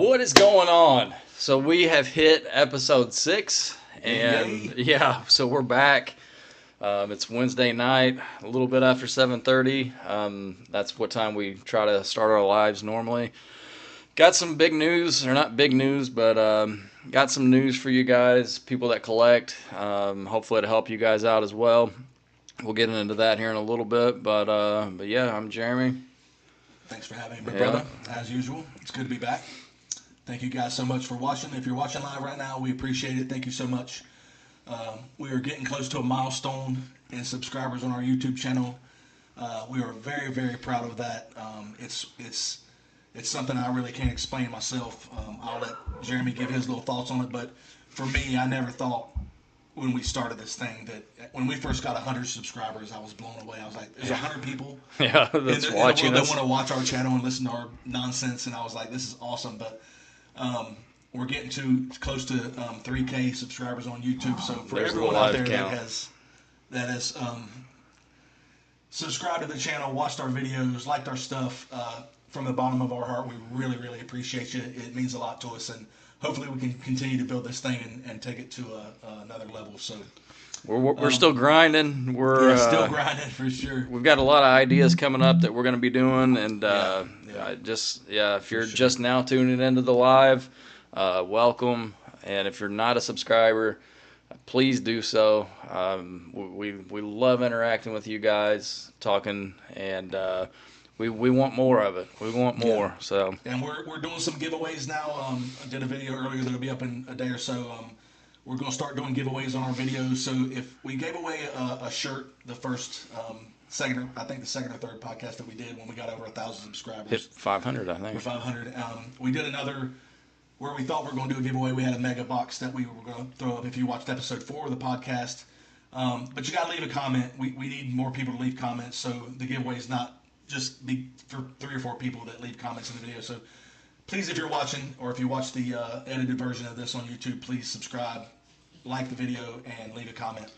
What is going on? So we have hit episode 6, and yeah, so we're back. It's Wednesday night, a little bit after 7:30. That's what time we try to start our lives normally. Got some big news, or not big news, but got some news for you guys, people that collect. Hopefully it'll help you guys out as well. We'll get into that here in a little bit, but yeah, I'm Jeremy. Thanks for having me, Yeah. brother. As usual, it's good to be back. Thank you guys so much for watching. If you're watching live right now, we appreciate it. Thank you so much. We are getting close to a milestone in subscribers on our YouTube channel. We are very, very proud of that. It's something I really can't explain myself. I'll let Jeremy give his little thoughts on it. But for me, I never thought when we started this thing that when we first got 100 subscribers, I was blown away. I was like, there's 100 people Yeah, in that's the watching world that us. want to watch our channel and listen to our nonsense, and I was like, this is awesome. But we're getting to close to 3K subscribers on YouTube. So for There's the everyone out live there count. that has subscribed to the channel, watched our videos, liked our stuff, from the bottom of our heart, we really, really appreciate you. It means a lot to us, and hopefully we can continue to build this thing and take it to another level. So We're still grinding. We're still grinding for sure. we've got a lot of ideas coming up that we're going to be doing, and Yeah. if you're sure. just now tuning into the live, welcome. And if you're not a subscriber, please do so. We love interacting with you guys, talking, and we want more of it. We want more. Yeah. So And we're doing some giveaways now. I did a video earlier that'll be up in a day or so. We're going to start doing giveaways on our videos. So if we gave away a shirt the first, I think the second or third podcast that we did when we got over 1,000 subscribers. hit 500, I Or think. 500. We did another where we thought we were going to do a giveaway. We had a mega box that we were going to throw up if you watched episode 4 of the podcast. But you got to leave a comment. We need more people to leave comments, so the giveaway is not just be for 3 or 4 people that leave comments in the video. So please, if you're watching or if you watch the edited version of this on YouTube, please subscribe, like the video, and leave a comment.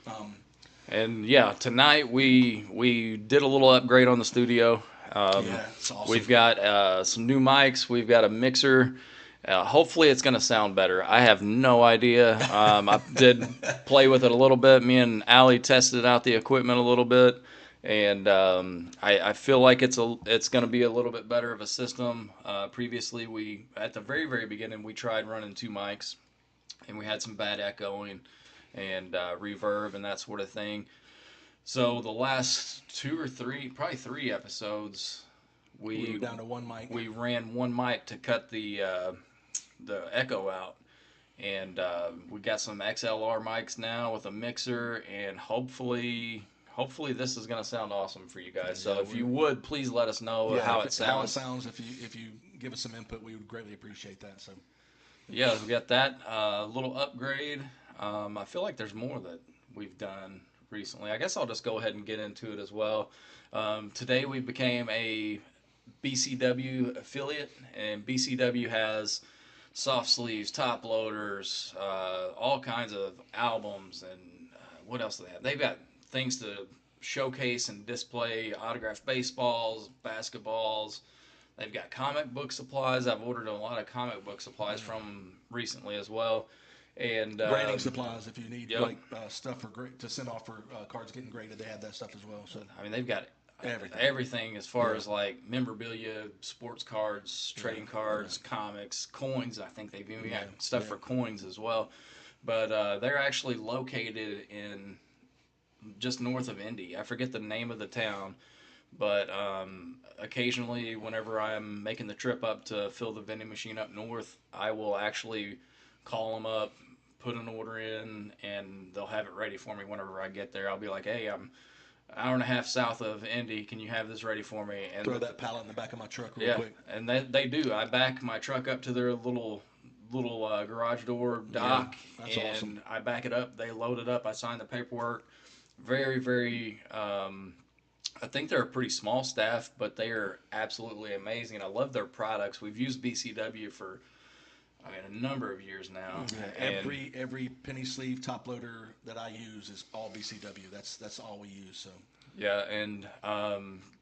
And yeah, tonight we did a little upgrade on the studio. Yeah, it's awesome. We've got some new mics. We've got a mixer. Hopefully, it's going to sound better. I have no idea. I did play with it a little bit. Me and Allie tested out the equipment a little bit, and I feel like it's going to be a little bit better of a system. Previously, at the very, very beginning, we tried running 2 mics, and we had some bad echoing and reverb and that sort of thing. So the last 2 or 3, probably 3 episodes, we were down to 1 mic. we ran 1 mic to cut the echo out, and we got some XLR mics now with a mixer, and hopefully this is gonna sound awesome for you guys. So if you would, please let us know how it sounds. How it sounds. If you give us some input, we would greatly appreciate that. So Yeah, we got that little upgrade. I feel like there's more that we've done recently. I guess I'll just go ahead and get into it as well. Today we became a BCW affiliate, and BCW has soft sleeves, top loaders, all kinds of albums, and what else do they have? They've got things to showcase and display autographed baseballs, basketballs. They've got comic book supplies. I've ordered a lot of comic book supplies from recently as well. And grading supplies, if you need yep. stuff to send off for cards getting graded, they have that stuff as well. So I mean, they've got everything as far as like memorabilia, sports cards, trading cards, comics, coins. I think they've even got stuff for coins as well. But they're actually located in just north of Indy. I forget the name of the town, but occasionally whenever I'm making the trip up to fill the vending machine up north, I will actually call them up, put an order in, and they'll have it ready for me whenever I get there. I'll be like, hey, I'm an hour and a half south of Indy. Can you have this ready for me? And throw that pallet in the back of my truck real quick. And they do. I back my truck up to their little garage door dock, that's and awesome. I back it up. They load it up. I sign the paperwork. Very, very. I think they're a pretty small staff, but they are absolutely amazing. I love their products. We've used BCW for a number of years now. Every penny sleeve top loader that I use is all BCW. That's all we use. So yeah, and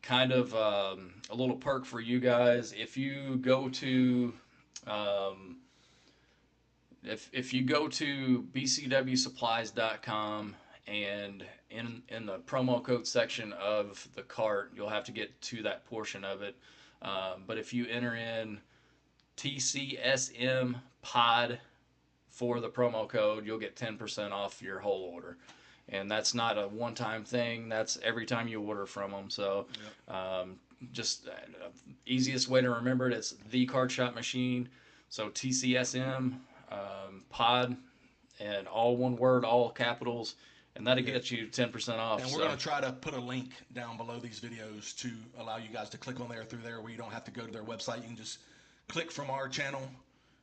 kind of a little perk for you guys if you go to If you go to bcwsupplies.com and in the promo code section of the cart, you'll have to get to that portion of it. But if you enter in TCSM pod for the promo code, you'll get 10% off your whole order. And that's not a one-time thing. That's every time you order from them. So just easiest way to remember it, it's the Card Shop Machine. So TCSM pod, and all one word, all capitals, and that'll get you 10% off. And we're going to try to put a link down below these videos to allow you guys to click on there through there, where you don't have to go to their website. You can just click from our channel.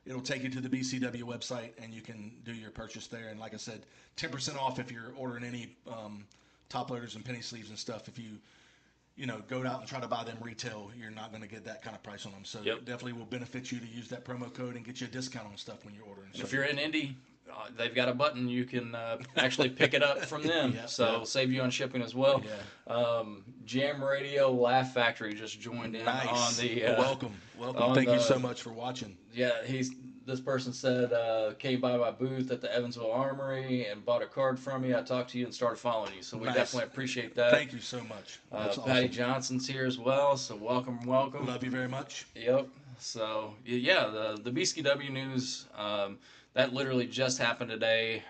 It'll take you to the BCW website, and you can do your purchase there. And like I said, 10% off if you're ordering any top loaders and penny sleeves and stuff. If you go out and try to buy them retail, you're not going to get that kind of price on them. So it definitely will benefit you to use that promo code and get you a discount on stuff when you're ordering. So if you're in Indy, they've got a button you can actually pick it up from them. It'll save you on shipping as well. Jam Radio Laugh Factory just joined in on the welcome. Thank you so much for watching. This person said came by my booth at the Evansville Armory and bought a card from me. I talked to you and started following you, so we definitely appreciate that. Thank you so much. Patty awesome. Johnson's here as well, so welcome. Love you very much. Yep. So the BCW news that literally just happened today.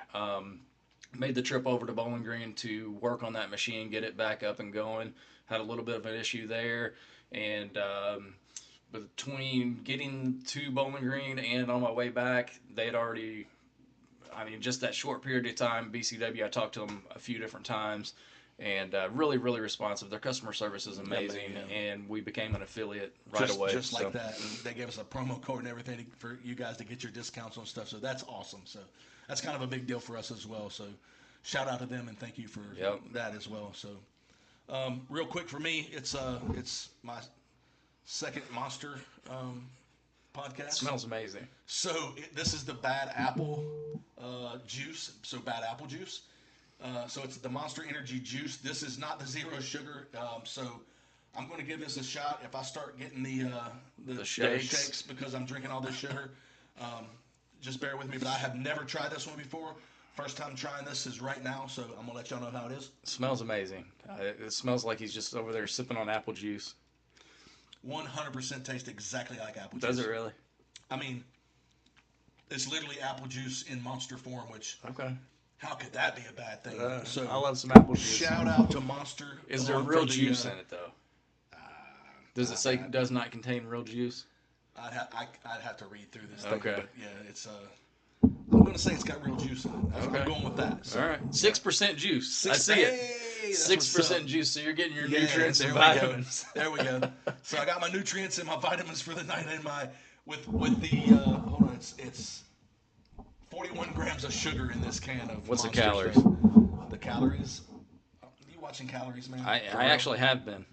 Made the trip over to Bowling Green to work on that machine, get it back up and going. Had a little bit of an issue there, and between getting to Bowling Green and on my way back, they had already, just that short period of time, BCW, I talked to them a few different times, and really, really responsive. Their customer service is amazing, and we became an affiliate right away. Just like that. And they gave us a promo code and everything for you guys to get your discounts on stuff, so that's awesome. So that's kind of a big deal for us as well. So shout out to them, and thank you for that as well. So real quick for me, it's my second Monster podcast. It smells amazing. So this is the Bad Apple juice. So Bad Apple juice. So it's the Monster Energy juice. This is not the zero sugar. So I'm going to give this a shot. If I start getting the shakes because I'm drinking all this sugar, just bear with me. But I have never tried this one before. First time trying this is right now, so I'm going to let y'all know how it is. It smells amazing. It smells like he's just over there sipping on apple juice. 100% tastes exactly like apple juice. Does it really? It's literally apple juice in Monster form, which how could that be a bad thing? I love some apple juice. Shout out to Monster. Is there real juice in it though? Does it say does not contain real juice? I'd have to read through this thing. Okay. But yeah, it's I'm going to say it's got real juice in it. I'm going with that. So. All right. 6% juice. I see it. 6% juice, so you're getting your nutrients and vitamins. There we go. So I got my nutrients and my vitamins for the night, and my with the hold on, it's 41 grams of sugar in this can of. What's Monster the calories? Stuff. The calories. You watching calories, man? I actually have been.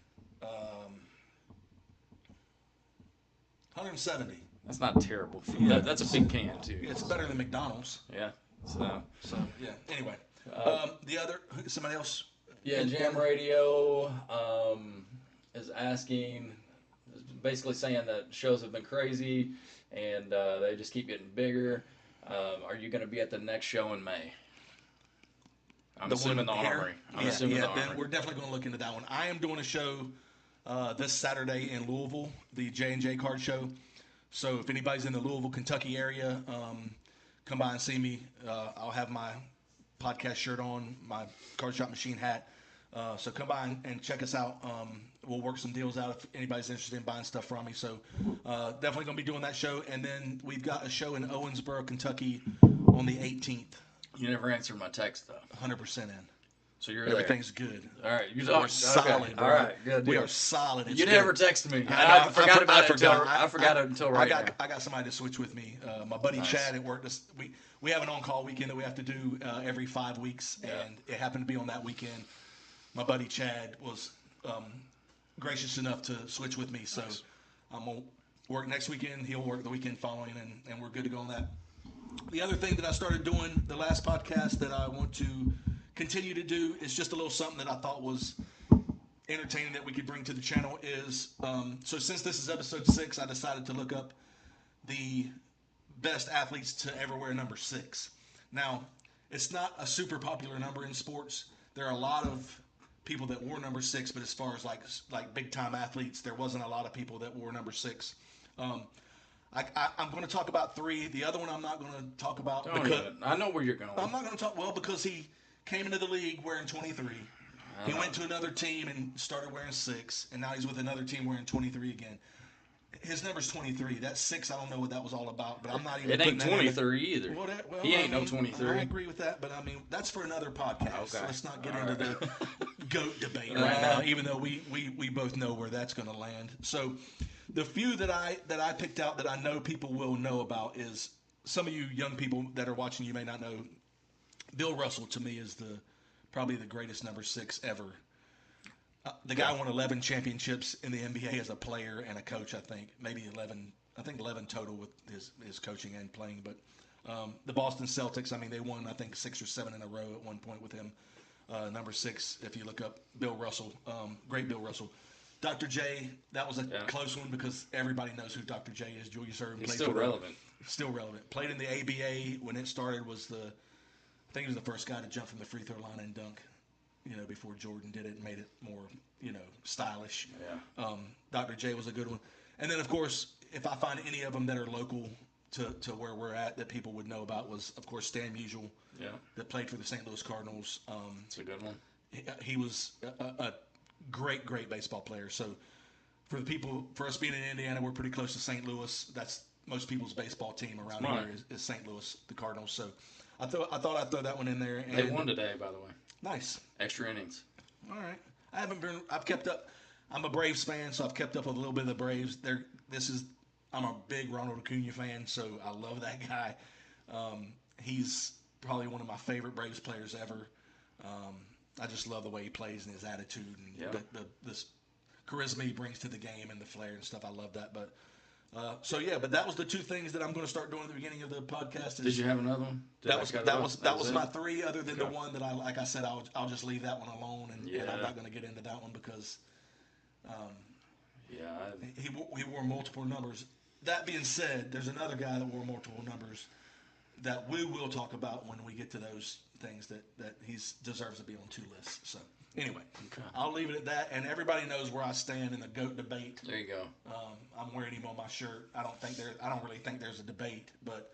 170. That's not terrible. That's a big can too. Yeah, it's better than McDonald's. Yeah. So yeah. Anyway, the other somebody else. Yeah, Jam Radio is asking, basically saying that shows have been crazy, and they just keep getting bigger. Are you going to be at the next show in May? I'm assuming the Armory. We're definitely going to look into that one. I am doing a show this Saturday in Louisville, the J&J Card Show. So if anybody's in the Louisville, Kentucky area, come by and see me. I'll have my podcast shirt on, my Card Shop Machine hat. So come by and check us out. We'll work some deals out if anybody's interested in buying stuff from me. So definitely going to be doing that show. And then we've got a show in Owensboro, Kentucky on the 18th. You never answered my text, though. 100% in. So you're Everything's good. All right. We're solid, bro. All right, good. We are solid. You never texted me. I forgot about it until right now. I got somebody to switch with me. My buddy Chad at work. We have an on-call weekend that we have to do every 5 weeks, and it happened to be on that weekend. My buddy Chad was gracious enough to switch with me, so I'm going to work next weekend. He'll work the weekend following, and we're good to go on that. The other thing that I started doing the last podcast that I want to continue to do is just a little something that I thought was entertaining that we could bring to the channel is, so since this is episode 6, I decided to look up the best athletes to ever wear number 6. Now, it's not a super popular number in sports. There are a lot of people that wore number 6, but as far as like big time athletes, there wasn't a lot of people that wore number 6. Um, I'm going to talk about 3. The other one I'm not going to talk about I know where you're going. I'm not going to talk because he came into the league wearing 23. He went to another team and started wearing 6, and now he's with another team wearing 23 again. His number's 23. That 6, I don't know what that was all about, but I'm not even. It ain't 23 either. Well, he ain't no 23. I agree with that, but I mean that's for another podcast. Okay. So let's not get into the GOAT debate right now, even though we both know where that's going to land. So the few that I picked out that I know people will know about is some of you young people that are watching. You may not know. Bill Russell to me is probably the greatest number 6 ever. The guy won 11 championships in the NBA as a player and a coach. I think maybe 11. I think 11 total with his coaching and playing. But the Boston Celtics, I mean, they won I think 6 or 7 in a row at one point with him. Number 6, if you look up Bill Russell, great Bill Russell. Dr. J, that was a close one because everybody knows who Dr. J is. Julius Erving. He's still relevant. Still relevant. Played in the ABA when it started. I think he was the first guy to jump from the free throw line and dunk. Before Jordan did it and made it more, stylish. Yeah. Dr. J was a good one. And then, of course, if I find any of them that are local to where we're at that people would know about was, of course, Stan Musial. Yeah. That played for the St. Louis Cardinals. It's a good one. He was a great baseball player. So for us being in Indiana, we're pretty close to St. Louis. That's most people's baseball team around here is St. Louis, the Cardinals. So I thought I'd throw that one in there. And they won today, by the way. Nice. Extra innings. All right. I've kept up. I'm a Braves fan, so I've kept up with a little bit of the Braves. I'm a big Ronald Acuna fan, so I love that guy. He's probably one of my favorite Braves players ever. I just love the way he plays and his attitude and this charisma he brings to the game and the flair and stuff. I love that. But but that was the 2 things that I'm going to start doing at the beginning of the podcast. Did you have another one? That was my 3. Other than the one that like I said, I'll just leave that one alone, and I'm not going to get into that one because, he wore multiple numbers. That being said, there's another guy that wore multiple numbers that we will talk about when we get to those things that he deserves to be on 2 lists. So. Anyway, I'll leave it at that, and everybody knows where I stand in the GOAT debate. There you go. I'm wearing him on my shirt. I don't really think there's a debate, but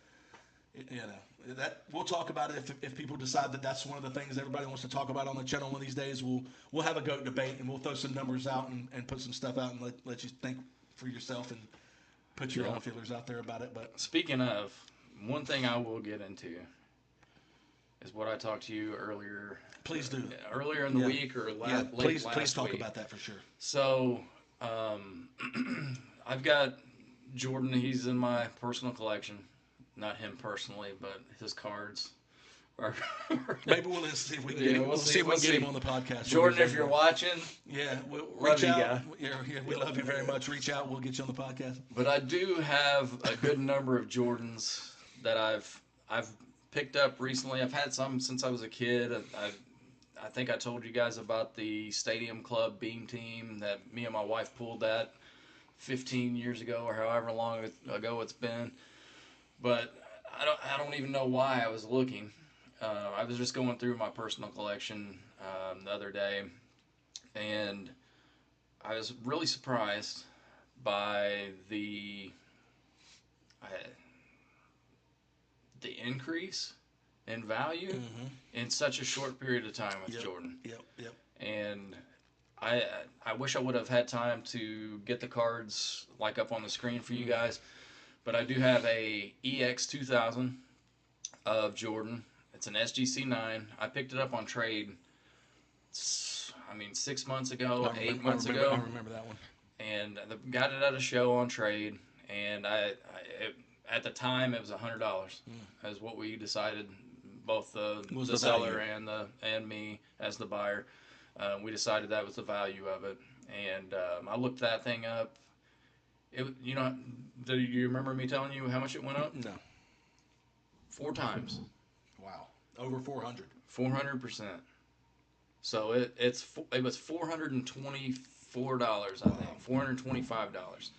that we'll talk about it if people decide that that's one of the things everybody wants to talk about on the channel one of these days. We'll have a GOAT debate, and we'll throw some numbers out and put some stuff out and let you think for yourself and put your own feelers out there about it. But speaking of, one thing I will get into is what I talked to you earlier. Please do. Earlier in the week or late please last talk week. about that for sure. So, I've got Jordan. He's in my personal collection. Not him personally, but his cards. Maybe we'll see if we can get him. We'll see if we can get him on the podcast. Jordan, if you're watching, we'll love reach you, out. guy. We love you very much. Reach out. We'll get you on the podcast. But I do have a good number of Jordans that I've picked up recently. I've had some since I was a kid. I think I told you guys about the Stadium Club Beam Team that me and my wife pulled that 15 years ago or however long ago it's been. But I don't even know why I was looking. I was just going through my personal collection the other day, and I was really surprised by the increase in value in such a short period of time with Jordan. Yep. And I wish I would have had time to get the cards like up on the screen for you guys, but I do have a EX 2000 of Jordan. It's an SGC 9. I picked it up on trade. 6 months ago, 8 months ago. I remember that one. And got it at a show on trade, and at the time it was $100. As what we decided, both the seller and me as the buyer. We decided that was the value of it, and I looked that thing up. Do you remember me telling you how much it went up? No. 4 times. Wow. Over 400. 400%. So it was $424, I think, $425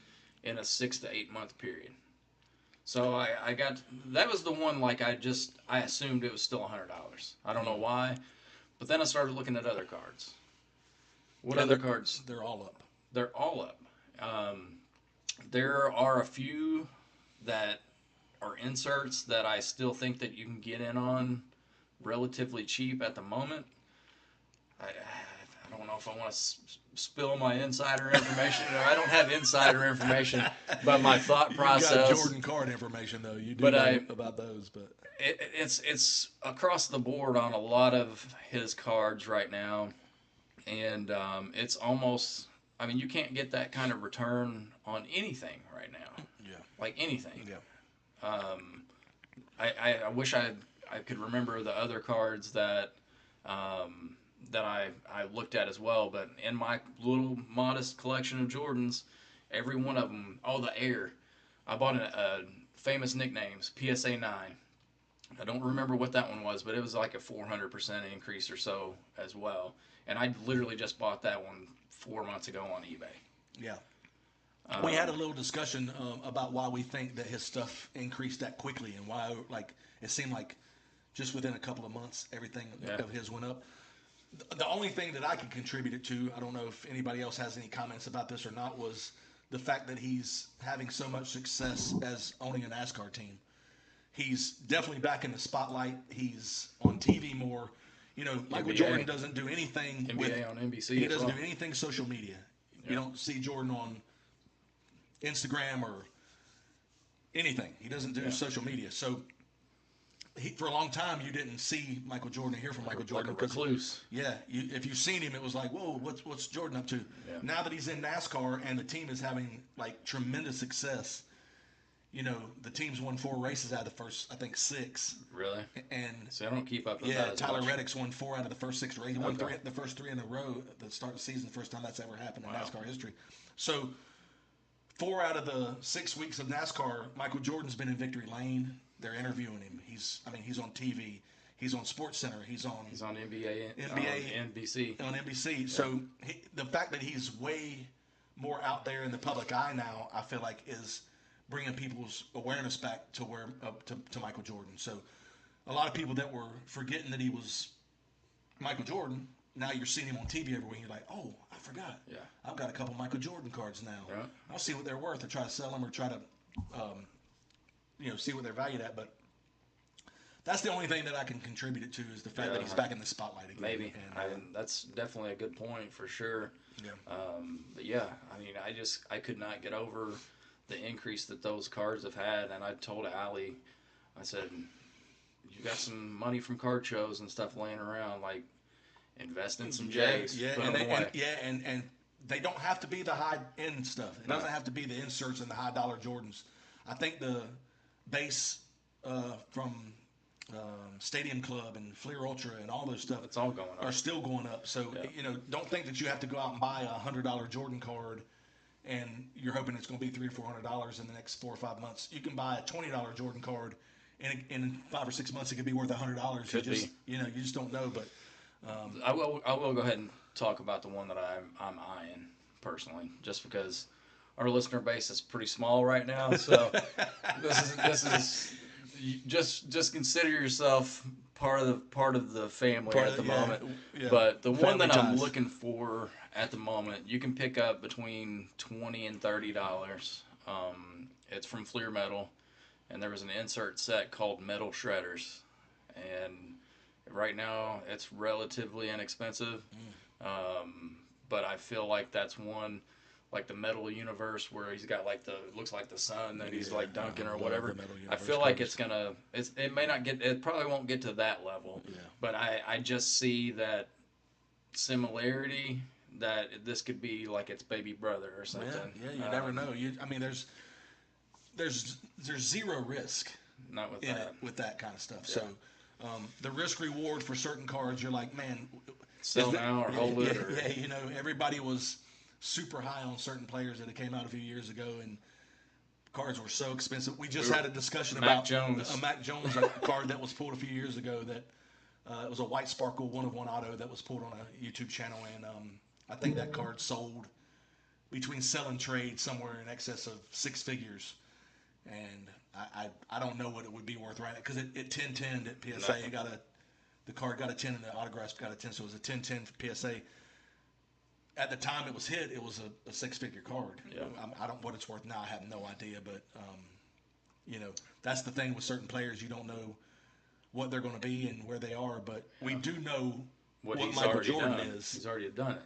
in a 6 to 8 month period. So I got that was the one like I assumed it was still $100. I don't know why, but then I started looking at other cards. What Yeah, other cards? they're all up. They're all up. Um, there are a few that are inserts that I still think that you can get in on relatively cheap at the moment. I don't know if I want to spill my insider information. I don't have insider information, but my thought You got process. Jordan card information though. You do But know about those, but it's across the board on a lot of his cards right now, and it's almost. I mean, you can't get that kind of return on anything right now, yeah, like anything. yeah. I wish I could remember the other cards that that I looked at as well. But in my little modest collection of Jordans, every one of them. Oh, the Air. I bought a famous nicknames PSA 9. I don't remember what that one was, but it was like a 400% increase or so as well. And I literally just bought that one 4 months ago on eBay. Yeah. We had a little discussion about why we think that his stuff increased that quickly and why, like, it seemed like just within a couple of months, everything of his went up. The only thing that I could contribute it to, I don't know if anybody else has any comments about this or not, was the fact that he's having so much success as owning a NASCAR team. He's definitely back in the spotlight. He's on TV more. You know, Michael NBA. Jordan doesn't do anything NBA on NBC. he as doesn't well. do anything social media. You don't see Jordan on Instagram or anything. He doesn't do social media. So for a long time, you didn't see Michael Jordan or hear from Michael Jordan. Like a recluse. Yeah, if you've seen him, it was like, whoa, what's Jordan up to? Yeah. Now that he's in NASCAR and the team is having like tremendous success, you know, the team's won 4 races out of the first, I think, 6. Really? And So I don't keep up with yeah, that as Tyler much. Reddick's won 4 out of the first 6 races. He won Okay. the first 3 in a row at the start of the season, the first time that's ever happened in Wow. NASCAR history. So 4 out of the 6 weeks of NASCAR, Michael Jordan's been in victory lane. They're interviewing him. He's on TV. He's on Sports Center. He's on NBA, NBC. on NBC. So the fact that he's way more out there in the public eye now, I feel like is bringing people's awareness back to to Michael Jordan. So a lot of people that were forgetting that he was Michael Jordan, now you're seeing him on TV every week. You're like, oh, I forgot. Yeah. I've got a couple Michael Jordan cards now. Yeah. I'll see what they're worth or try to sell them or try to, see what they're valued at. But that's the only thing that I can contribute it to is the fact that he's back in the spotlight again. Maybe. And, That's definitely a good point for sure. yeah. But yeah, I mean, I could not get over the increase that those cards have had. And I told Allie, I said, you got some money from card shows and stuff laying around, like invest in some J's. Yeah, put and, 'em away. and they don't have to be the high end stuff. It doesn't have to be the inserts and the high dollar Jordans. I think the base from Stadium Club and Fleer Ultra and all those stuff It's all going are up. still going up. So don't think that you have to go out and buy $100 Jordan card and you're hoping it's going to be $300 or $400 in the next 4 or 5 months. You can buy a $20 Jordan card, and in 5 or 6 months it could be worth $100. Could be. You just don't know. But I will go ahead and talk about the one that I'm eyeing personally, just because our listener base is pretty small right now. So this is just consider yourself part of the family at the moment. Yeah. But the one Family that I'm ties. looking for at the moment, you can pick up between $20 and $30. It's from Fleer Metal, and there was an insert set called Metal Shredders, and right now it's relatively inexpensive. But I feel like that's one, like the Metal Universe, where he's got like looks like the sun that he's like dunking or love whatever. the Metal I Universe feel like covers. it may not get, it probably won't get to that level. Yeah. But I just see that similarity that this could be like its baby brother or something. Yeah, you never know. There's zero risk Not with in that. it with that kind of stuff. So the risk reward for certain cards, you're like, man, Sell is it- now or hold it. Or, yeah. Everybody was super high on certain players that came out a few years ago, and cards were so expensive. We just had a discussion Mac about Jones. a Mac Jones card that was pulled a few years ago. That it was a white sparkle 1-of-1 auto that was pulled on a YouTube channel, and I think that card sold between sell and trade somewhere in excess of 6 figures. And I don't know what it would be worth right now because it 10-10 at PSA. No. It got the card got a 10 and the autographs got a 10, so it was a 10-10 for PSA. At the time it was hit, it was a six-figure card. Yeah. I don't what it's worth now. I have no idea, but that's the thing with certain players. You don't know what they're going to be and where they are, but we do know What he's Michael already Jordan done. is. He's already done it.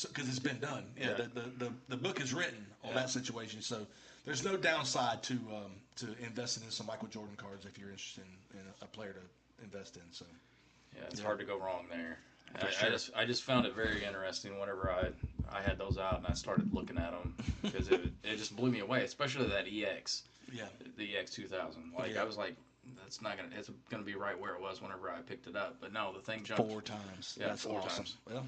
Because it's been done. Yeah, Yeah. the book is written on Yeah. that situation. So there's no downside to investing in some Michael Jordan cards if you're interested in a player to invest in. So Yeah, it's hard to go wrong there. For sure. I just found it very interesting whenever I had those out and I started looking at them because it just blew me away, especially that EX, yeah, the EX 2000. Like Yeah. I was like, it's gonna be right where it was whenever I picked it up. But no, the thing jumped 4 times. Yeah, That's 4 awesome. times. Well,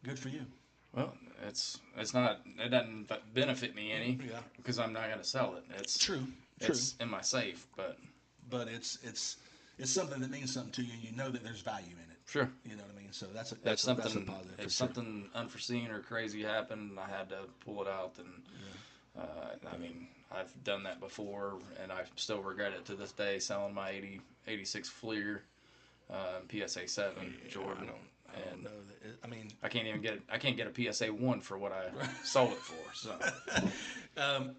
good for you. Well, it's not, it doesn't benefit me any Yeah. because I'm not gonna sell it. It's True. It's in my safe, but It's something that means something to you, and you know that there's value in it. sure. You know what I mean? So that's a If that's a something positive. if for something unforeseen or crazy happened, I had to pull it out. And I mean, I've done that before, and I still regret it to this day. Selling my 86 Fleer PSA 7 Jordan, I don't know. I mean, I can't even get I can't get a PSA 1 for what I sold it for. So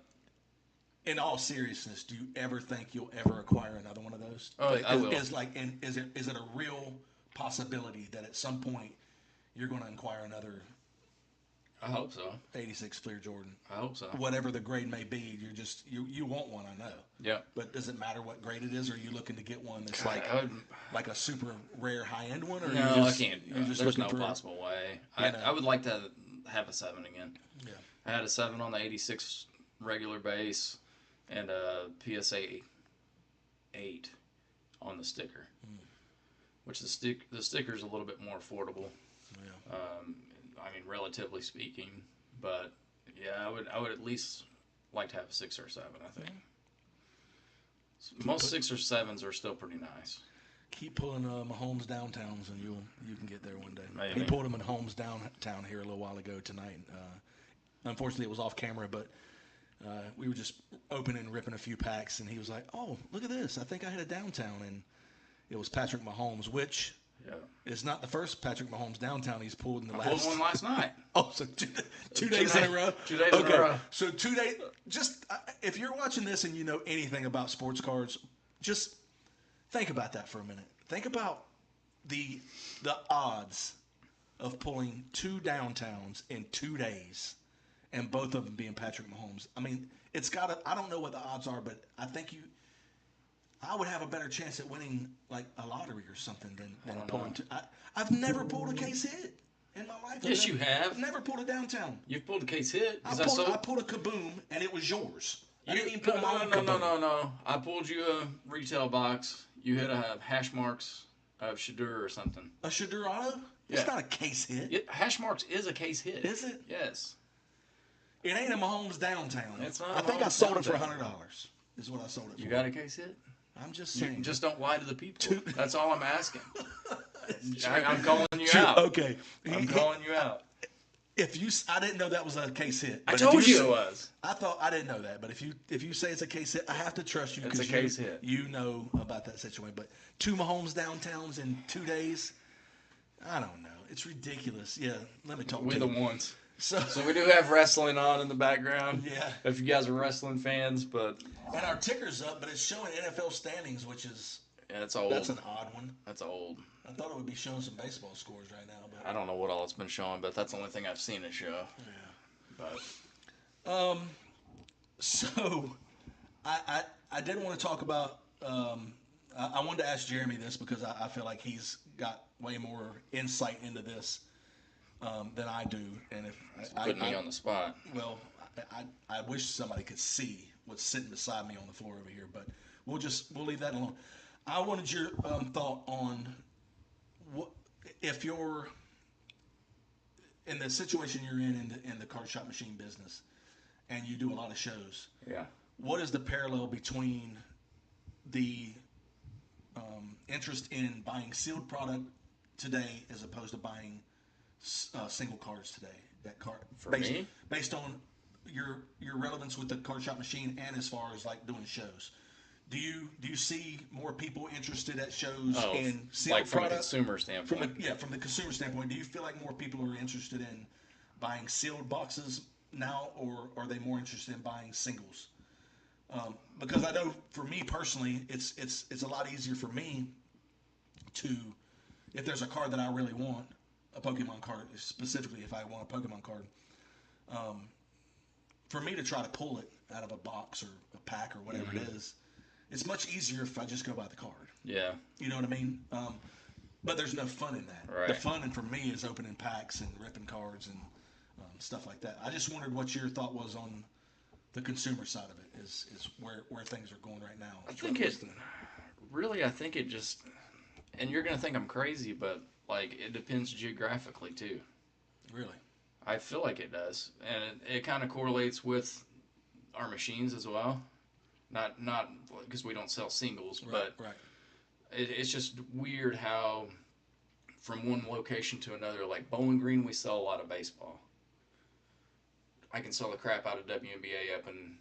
in all seriousness, do you ever think you'll ever acquire another one of those? Oh, I will. Is it a real possibility that at some point you're going to acquire another I hope so. 86 Fleer Jordan? I hope so. Whatever the grade may be, you want one, I know. Yeah. But does it matter what grade it is? Or are you looking to get one that's God, like a super rare high end one? Or no, you I just, can't. You're just There's looking no for, possible way. You know. I would like to have a 7 again. Yeah. I had a 7 on the 86 regular base and a PSA 8 on the sticker, which the sticker's a little bit more affordable. Yeah. I mean, relatively speaking, but yeah, I would at least like to have a 6 or 7. I think most 6 or 7s are still pretty nice. Keep pulling Mahomes downtowns, and you can get there one day. Maybe. He pulled him in Mahomes downtown here a little while ago tonight. Unfortunately, it was off camera, but we were just opening and ripping a few packs, and he was like, "Oh, look at this! I think I hit a downtown," and it was Patrick Mahomes, which Yeah, is not the first Patrick Mahomes downtown he's pulled in the I last. pulled one last night. Oh, so two days in a row. 2 days in a row. So 2 days. Just if you're watching this and you know anything about sports cards, just think about that for a minute. Think about the odds of pulling 2 downtowns in 2 days, and both of them being Patrick Mahomes. I mean, it's got to. I don't know what the odds are, but I think I would have a better chance at winning like a lottery or something than pulling 2. I've never pulled a case hit in my life. Yes, you have. I've never pulled a downtown. You've pulled a case hit. I 'Cause pulled a kaboom, and it was yours. I didn't even No, pull my own kaboom. no. I pulled you a retail box. You hit a hash marks of Shadur or something. A Shadur Auto? Yeah. It's not a case hit. Hash marks is a case hit. Is it? Yes. It ain't a Mahomes downtown. It's not I a think I Mahomes sold it for downtown. $100. Is what I sold it for. You got a case hit? I'm just You saying. just don't lie to the people. Two- That's all I'm asking. I'm calling you Two- out. Okay. I'm calling you out. I didn't know that was a case hit. I But told if you say- it was. I didn't know that. But if you say it's a case hit, I have to trust you It's because a case hit. you know about that situation. But 2 Mahomes downtowns in 2 days, I don't know. It's ridiculous. Yeah, let me talk We're to the you. ones. So We do have wrestling on in the background. Yeah. If you guys are wrestling fans, but and our ticker's up, but it's showing NFL standings, which is yeah, it's old. that's an odd one. That's old. I thought it would be showing some baseball scores right now, but I don't know what all it's been showing, but that's the only thing I've seen it show. yeah. But So I did want to talk about. I wanted to ask Jeremy this because I feel like he's got way more insight into this than I do, and if putting me on the spot. well, I wish somebody could see what's sitting beside me on the floor over here, but we'll leave that alone. I wanted your thought on what if you're in the situation you're in the card shop machine business, and you do a lot of shows. Yeah. What is the parallel between the interest in buying sealed product today as opposed to buying single cards today? That card For me? based on your relevance with the Card Shop Machine, and as far as like doing shows. Do you see more people interested at shows Oh, in sealed like from a product? consumer From standpoint. from the consumer standpoint, do you feel like more people are interested in buying sealed boxes now, or are they more interested in buying singles? Because I know for me personally, it's a lot easier for me to, if there's a card that I really want, a Pokemon card specifically, if I want a Pokemon card, for me to try to pull it out of a box or a pack or whatever it is, it's much easier if I just go buy the card. Yeah. You know what I mean? But there's no fun in that. Right. The fun for me is opening packs and ripping cards and stuff like that. I just wondered what your thought was on the consumer side of it. Is where things are going right now. I think I think it just, and you're gonna think I'm crazy, but like it depends geographically too. Really. I feel like it does, and it kind of correlates with our machines as well. Not because we don't sell singles, but Right. it's just weird how from one location to another. Like Bowling Green, we sell a lot of baseball. I can sell the crap out of WNBA up in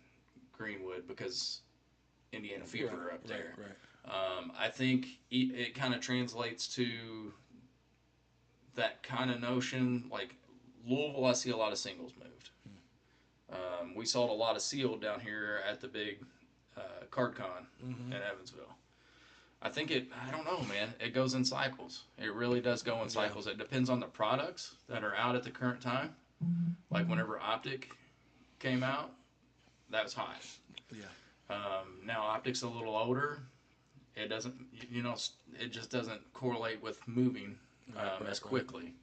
Greenwood because Indiana Fever are up there. Right. I think it kind of translates to that kind of notion. Like Louisville, I see a lot of singles moved. We sold a lot of sealed down here at the big card con in Evansville. I think I don't know, man. It goes in cycles. It really does go in cycles. It depends on the products that are out at the current time. Like whenever Optic came out, that was hot. Yeah. Now Optic's a little older. It doesn't, it just doesn't correlate with moving as quickly,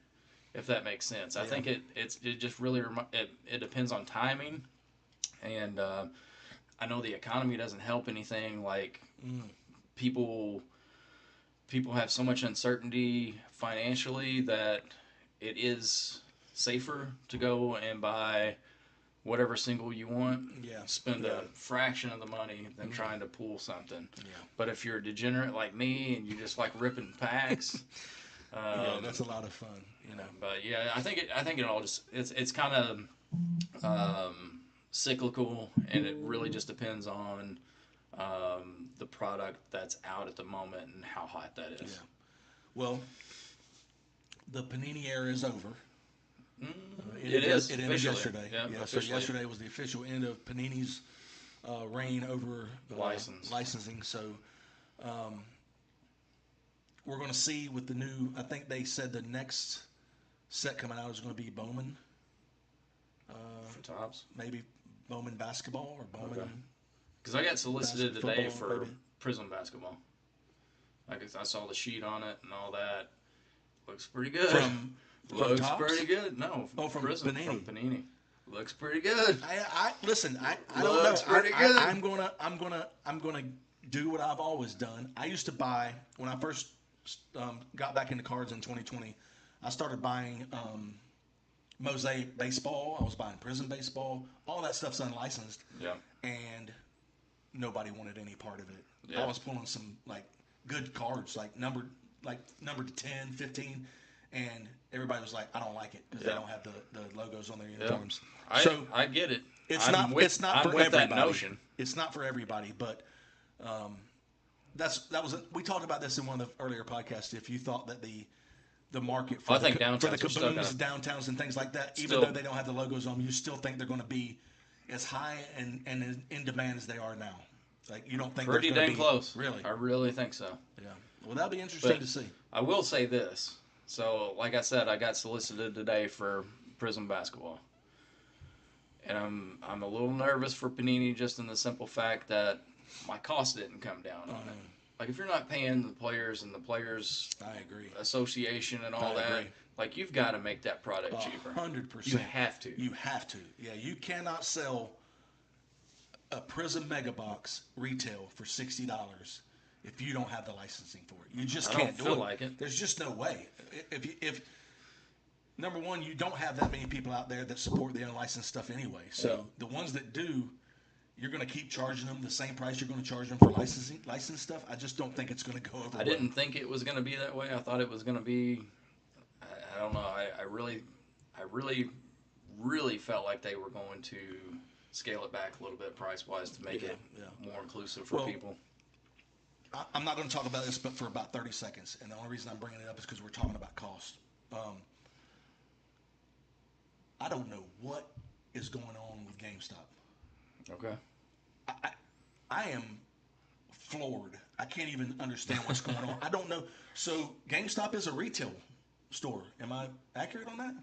if that makes sense. I think it just really it depends on timing, and I know the economy doesn't help anything. Like people have so much uncertainty financially that it is safer to go and buy whatever single you want, spend a fraction of the money than trying to pull something. Yeah. But if you're a degenerate like me and you just like ripping packs, that's a lot of fun, But yeah, I think it all just it's kind of cyclical, and it really just depends on the product that's out at the moment and how hot that is. Yeah. Well, the Panini era is over. It is. It ended Officially. yesterday. Yeah, So officially. yesterday was the official end of Panini's reign over licensing. So we're going to see with the new. I think they said the next set coming out is going to be Bowman. For Topps. Maybe Bowman basketball or Bowman. Okay. Because I got solicited today for maybe. Prism basketball. I saw the sheet on it and all that. Looks pretty good. Looks Topps? pretty good. No, from Prism Panini. from Panini. Looks pretty good. I listen. I don't know. Looks pretty good. I'm gonna do what I've always done. I used to buy when I first got back into cards in 2020. I started buying Mosaic baseball. I was buying Prism baseball. All that stuff's unlicensed. Yeah. And nobody wanted any part of it. Yeah. I was pulling some like good cards, numbered to 10, 15, and everybody was like, I don't like it because they don't have the logos on their uniforms. So I get it. it's I'm not with, it's not I'm for with everybody. that notion. It's not for everybody, but we talked about this in one of the earlier podcasts. If you thought that the market for the Kabooms, downtowns, and things like that, even though they don't have the logos on them, you still think they're going to be as high and in demand as they are now. Like you don't think Pretty there's going dang to be close. Really, I really think so. yeah. Well, that'll be interesting to see. I will say this. So, like I said, I got solicited today for Prism basketball, and I'm a little nervous for Panini just in the simple fact that my cost didn't come down on it. Like if you're not paying the players and the players I agree. Association and all that, agree. like you've got to make that product cheaper. 100%. You have to. You have to. Yeah, you cannot sell a Prism Mega Box retail for $60 if you don't have the licensing for it. You just can't do it. I don't feel like it. There's just no way. If number one, you don't have that many people out there that support the unlicensed stuff anyway. So the ones that do, you're going to keep charging them the same price you're going to charge them for licensed stuff. I just don't think it's going to go over. I didn't think it was going to be that way. I thought it was going to be. I don't know. I really really felt like they were going to scale it back a little bit price wise to make it more inclusive for people. I'm not going to talk about this, but for about 30 seconds, and the only reason I'm bringing it up is because we're talking about cost. I don't know what is going on with GameStop. Okay. I am floored. I can't even understand what's going on. I don't know. So GameStop is a retail store. Am I accurate on that?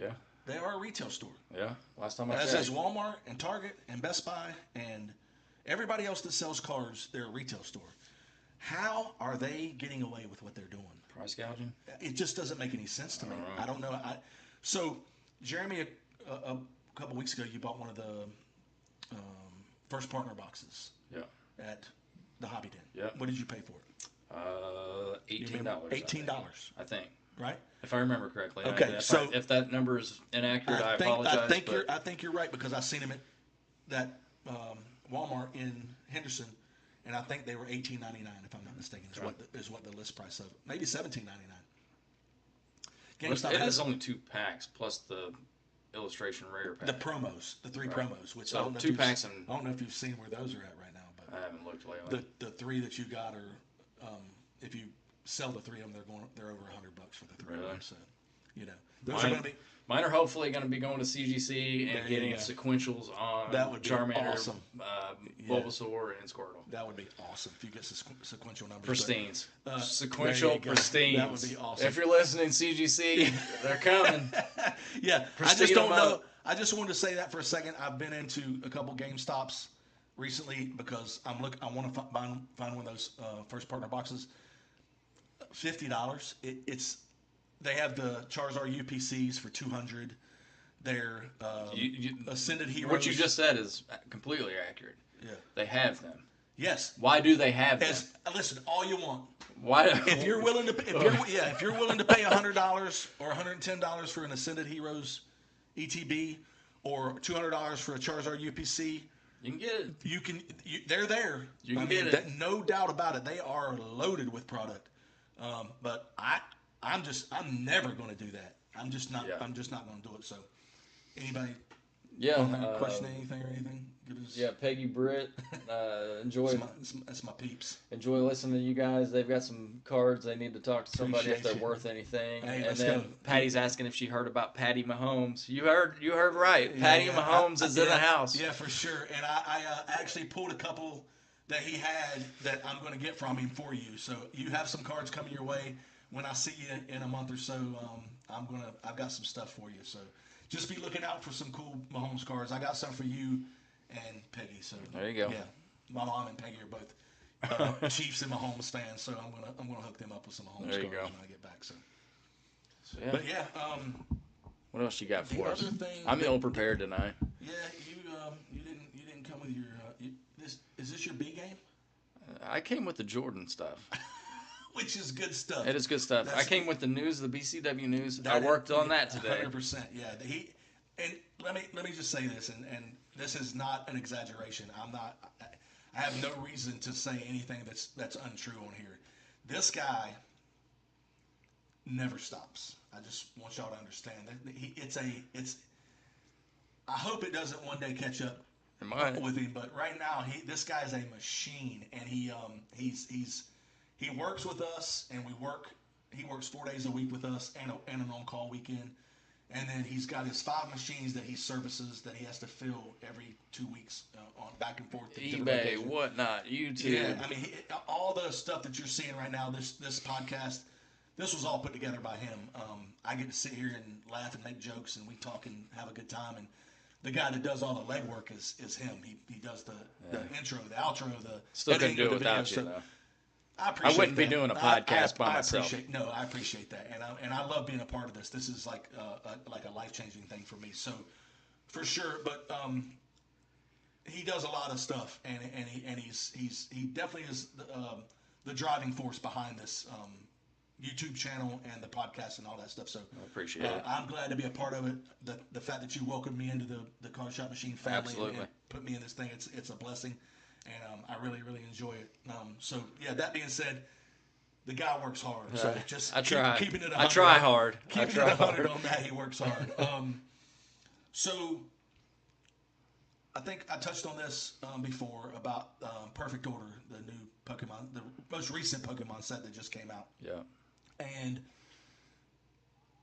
Yeah. They are a retail store. Yeah. Last time I checked. checked. As Walmart and Target and Best Buy and everybody else that sells cards, they're a retail store. How are they getting away with what they're doing? Price gouging? It just doesn't make any sense to me. I don't know. So, Jeremy, a couple weeks ago, you bought one of the first partner boxes. Yeah. At the Hobby Den. Yeah. What did you pay for it? $18. $18. I think. Right. If I remember correctly. Okay. If that number is inaccurate, I apologize. I think you're right because I seen them at that Walmart in Henderson. And I think they were $18.99, if I'm not mistaken, is what the list price of it. Maybe $17.99. GameStop has only 2 packs plus the illustration rare pack. The promos, the 3 promos, which so I don't know 2 packs and I don't know if you've seen where those are at right now, but I haven't looked lately. The 3 that you got are, if you sell the 3 of them, they're over $100 for the 3 of them. So, those are going to be. Mine are hopefully going to be going to CGC and getting sequentials on that would be Charmander, awesome. Bulbasaur, and Squirtle. That would be awesome if you get sequential numbers. Pristines. Sequential pristines. That would be awesome. If you're listening, CGC, they're coming. Yeah, Pristine I just don't know. I just wanted to say that for a second. I've been into a couple GameStops recently because I want to find one of those first partner boxes. $50. They have the Charizard UPCs for $200. They're Ascended Heroes. What you just said is completely accurate. Yeah, they have them. Yes. Why do they have them? Listen, all you want. Why? If you're willing to, if you're willing to pay $100 or $110 for an Ascended Heroes ETB, or $200 for a Charizard UPC, you can get it. They're there. You can get it. No doubt about it. They are loaded with product. But I'm never going to do that. I'm just not going to do it. So, anybody? Question anything or anything? Peggy Britt. Enjoy. That's my peeps. Enjoy listening to you guys. They've got some cards. They need to talk to somebody if they're worth anything. Hey, and then Patty's asking if she heard about Patty Mahomes. You heard right. Patty Mahomes is in the house. Yeah, for sure. And I actually pulled a couple that he had that I'm going to get from him for you. So you have some cards coming your way. When I see you in a month or so, I've got some stuff for you. So just be looking out for some cool Mahomes cards. I got some for you and Peggy. So there you go. Yeah, my mom and Peggy are both Chiefs and Mahomes fans. So I'm gonna hook them up with some Mahomes cards when I get back. So yeah. But yeah. What else you got for us? I'm ill prepared tonight. Yeah, you didn't come with your is this your B game? I came with the Jordan stuff. Which is good stuff. It is good stuff. I came with the news, the BCW news. I worked on that today. 100%. Yeah. And let me just say this, and this is not an exaggeration. I have no reason to say anything that's untrue on here. This guy never stops. I just want y'all to understand that I hope it doesn't one day catch up with him, but right now this guy is a machine, and he works with us, and he works 4 days a week with us and an on-call weekend. And then he's got his 5 machines that he services that he has to fill every 2 weeks on back and forth. eBay, whatnot, YouTube. Yeah, I mean, all the stuff that you're seeing right now, this podcast, this was all put together by him. I get to sit here and laugh and make jokes, and we talk and have a good time. And the guy that does all the legwork is him. He does the intro, the outro, the still couldn't do it without you, though. I wouldn't be doing a podcast by myself. I appreciate that, and I love being a part of this. This is like a life-changing thing for me. So, for sure. But he does a lot of stuff, and he definitely is the driving force behind this YouTube channel and the podcast and all that stuff. So I appreciate it. I'm glad to be a part of it. The fact that you welcomed me into the Card Shop Machine family and put me in this thing, it's a blessing. And I really, really enjoy it. So, yeah, that being said, the guy works hard. So just I try. Keeping it 100. I try hard. Keeping it 100 on that, he works hard. So I think I touched on this before about Perfect Order, the new Pokemon, the most recent Pokemon set that just came out. Yeah. And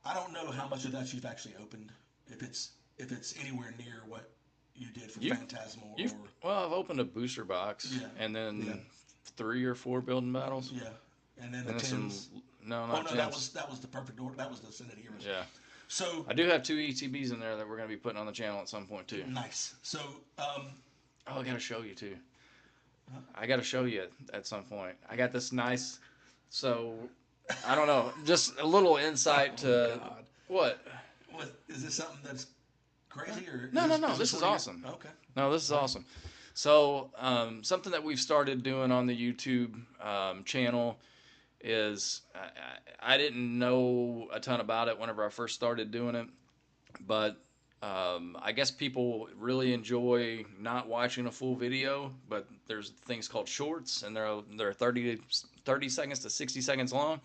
I don't know how much of that you've actually opened. If it's anywhere near what you did for Phantasmal or Well, I've opened a booster box, Yeah. and then Yeah. 3 or 4 building battles. yeah, and then And the then some. tins. No, Oh not no, gems. that was the Perfect Order. That was the Ascended Heroes. Yeah. So I do have 2 ETBs in there that we're going to be putting on the channel at some point too. nice. So Oh, I got to show you too. I got to show you at some point. I got this nice. So, I don't know. Just a little insight to God. what. Is this something that's crazy or No. This is one of your- awesome. Okay. No, this is awesome. So, something that we've started doing on the YouTube channel is I didn't know a ton about it whenever I first started doing it, but I guess people really enjoy not watching a full video, but there's things called shorts, and they're 30 seconds to 60 seconds long.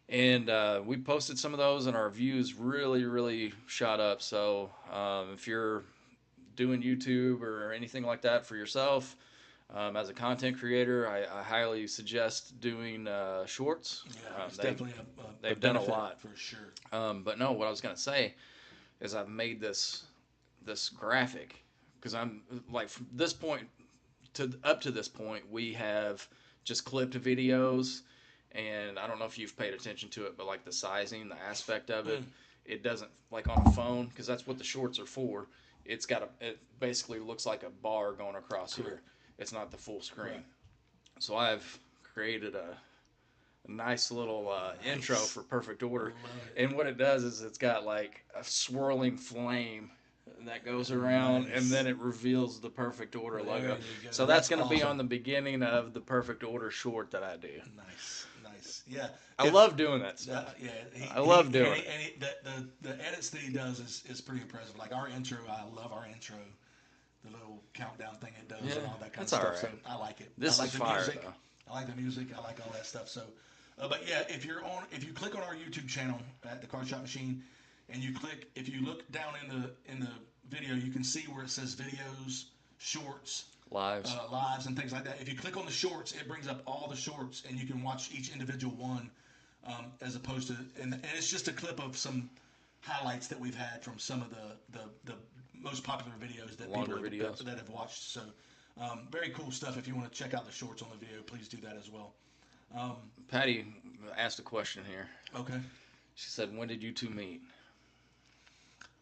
And we posted some of those, and our views really shot up. So if you're doing YouTube or anything like that for yourself, as a content creator, I highly suggest doing shorts. Yeah, it's They- definitely they've done a benefit lot. for sure. But no, what I was gonna say is I've made this graphic because I'm like from this point to up to this point we have just clipped videos, and I don't know if you've paid attention to it, but like the sizing, the aspect of it, it doesn't like on a phone, because that's what the shorts are for. It basically looks like a bar going across here. It's not the full screen. Right. So I've created a nice little intro for Perfect Order. And what it does is it's got like a swirling flame that goes around, Nice. and then it reveals the Perfect Order There logo. you go. So that's That's going to be awesome. on the beginning of the Perfect Order short that I do. Nice. Yeah. I love doing that stuff. Yeah, I love doing it. And the edits that he does is pretty impressive. Like our intro, I love our intro. The little countdown thing it does Yeah, and all that kind that's of stuff. all So right. I like it. This I like is the fire, music. though. I like the music. I like all that stuff. So, but yeah, if you click on our YouTube channel at the Card Shop Machine, and if you look down in the video, you can see where it says videos, shorts, Lives. lives, and things like that. If you click on the shorts, it brings up all the shorts, and you can watch each individual one, as opposed to and it's just a clip of some highlights that we've had from some of the most popular videos that Longer people videos. that have watched. So very cool stuff. If you want to check out the shorts on the video, please do that as well. Patty asked a question here. Okay. She said, "When did you two meet?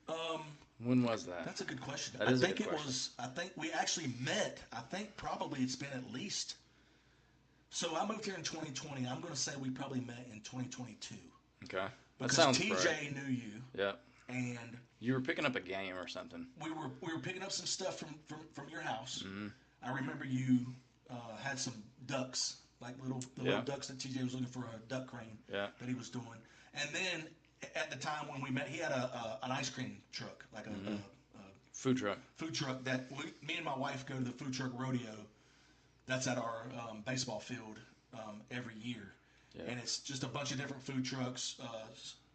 Um, When was that?" That's a good question. That I is a think good it question. was. I think we actually met. I think probably it's been at least. So I moved here in 2020. I'm going to say we probably met in 2022 Okay. That because sounds TJ right. knew you, Yeah. and You were picking up a game or something. we were picking up some stuff from your house. Mm-hmm. I remember you had some ducks, like little Yeah. ducks that TJ was looking for a duck crane Yeah. that he was doing. And then at the time when we met, he had an ice cream truck, like a Food truck. food truck that me and my wife go to the food truck rodeo. That's at our baseball field every year, Yeah. and it's just a bunch of different food trucks,